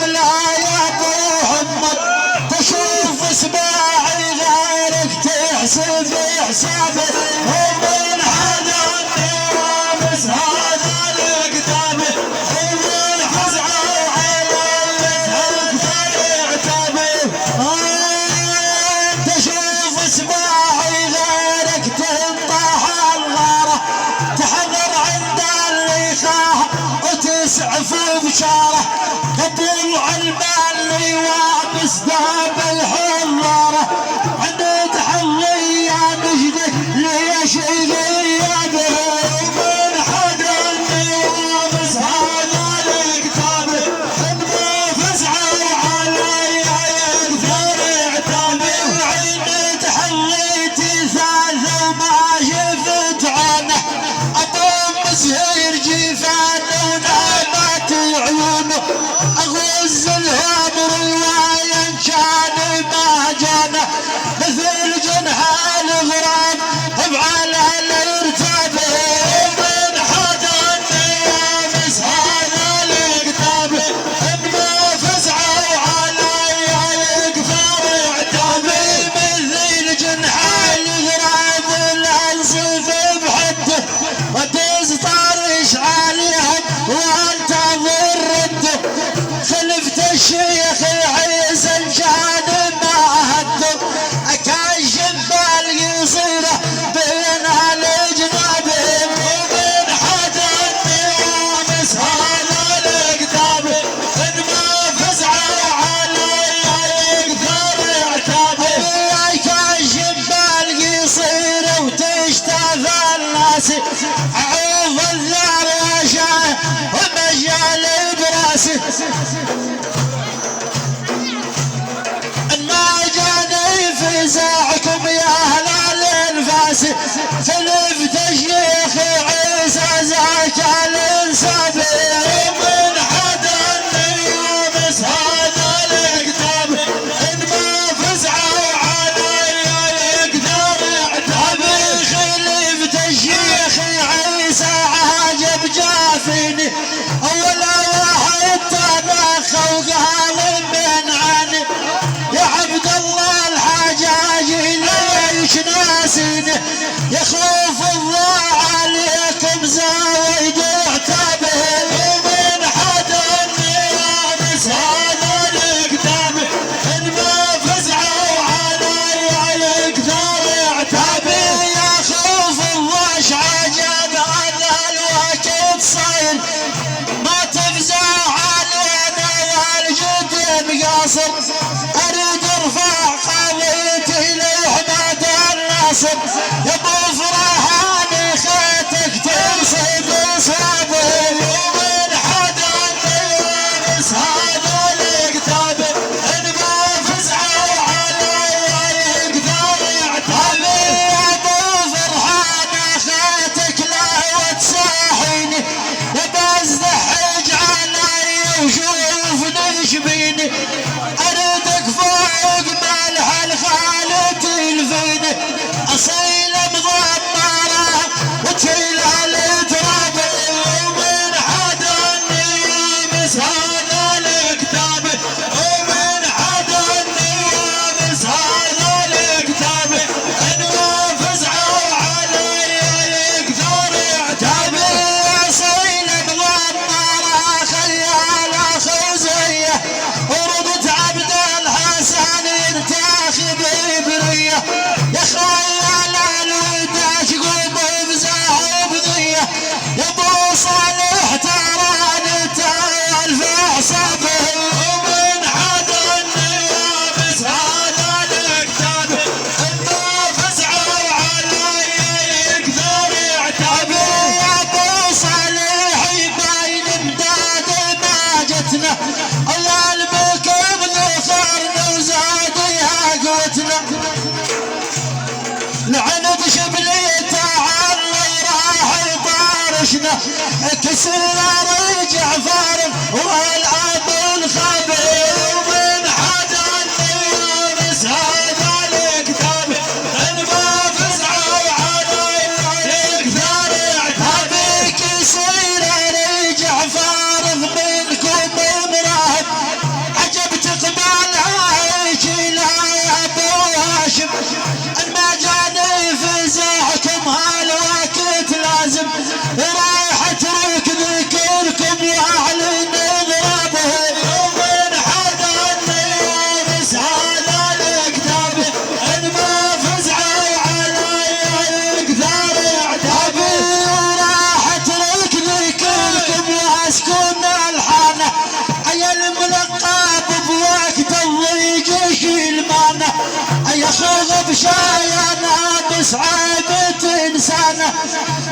لا يا ابو محمد تشوف اسباعي غيرك تحسب حسابه ومن هذا النوامس هذا الكتابه ومن حزعوا على الاكثر عتابه تشوف اسباعي غيرك تنطح الغاره تحضر عند اللي خاه وتسعف بشاره قبل المال وابس داب الحضاره عند تحظي يا مجدك ليش غيابه ومن حدا النوامس هذا الكتابه خدمه فزعوا علي يكثر عتابه عند تحظيتي ثالث وما شفت عنه ابو مسهر جيفان ونامت عيونه اغز الهام روايه كان ما جانا مثل جنح الغرام بعلى الارتابه ومن حدا النوامس هذا الكتابه انما فزعوا علي يكثر عتابه مثل جنح الغرام والانصف بحده وتزطرش عليهم وانتظر رده خلفت الشيخ عيسى كان ما هده كان شبال يصيره بين الجنابه ومن حدا النوامس هذا الكتابه انما فزعوا علي يكثر عتابه كان شبال يصيره وتشتغل الناس عوض النار وشاه ومجال براسه ما جاني فزاعكم يا اهل الانفاس خلفت الشيخ عيسى زاك الانساب ومن حدا النوامس هذا الكتاب انما فزعوا علي يكثر عتابه خلفت الشيخ عيسى عجب جافيني اول واحد تناخ وقال من عني يا عبد الله الحجاجي ليش ناسيني يخوف الله عليكم زايد عتابه ومن حدا النوامس هذا الكتاب انما فزعوا علي يكثر عتابه يا خوف الله شعجب هذا الوقت صاير ما تفزع علينا والجد بقاصر اريد ارفع قضيتي لاحمد الناصر يا ابو فرحان خيتك تنصب اصابه ومن حدا النوامس هذا الكتاب انما فزعوا علي يكثر عتابه يا ابو فرحان خيتك لا وتصاحيني يا بزحج علي وشوف نشبيني اردك فوق ملح الخالة تلفيني اصيل مضمرة وتشيل التراب ومن حدا النوامس هذا الكتاب ومن حدا النوامس هذا الكتاب انما فزعوا علي يكثر عتابه اصيل مضمرة خيال خوزيه وردت عبد الحسن ينتاخب بريه يا خيال الوداش قوم بزاحب ضيه يا ابو صالح ترى نتال في حسابه ومن حدا النوامس هذا الكتاب انما فزعوا علي يكثر عتابه يا ابو صالح باين امداد ما جتنا الله المكب ذخرنا وزادها قوتنا لعنة شبلي تعالى راح يطارشنا كسر رجع فارغ والاب الخبير ومن حدا النوامس هذا الكتاب انما فزعوا علي يكثر عتابك يصير رجع فارغ منكم مراهب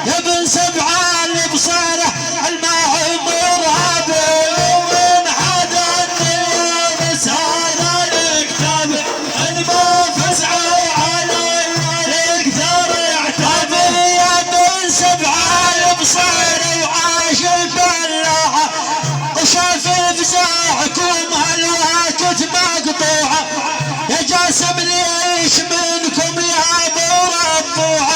يا بن سبعان بصيره المعبور هابي ومن حدا النيابس هذا الكتاب المنفس علي يقدر يعتبر يا بن سبعان بصيره وعاش البلاعه وشاف فزاعكم هالوقت مقطوعه يا جاسم ليش منكم يا ابو ربوعه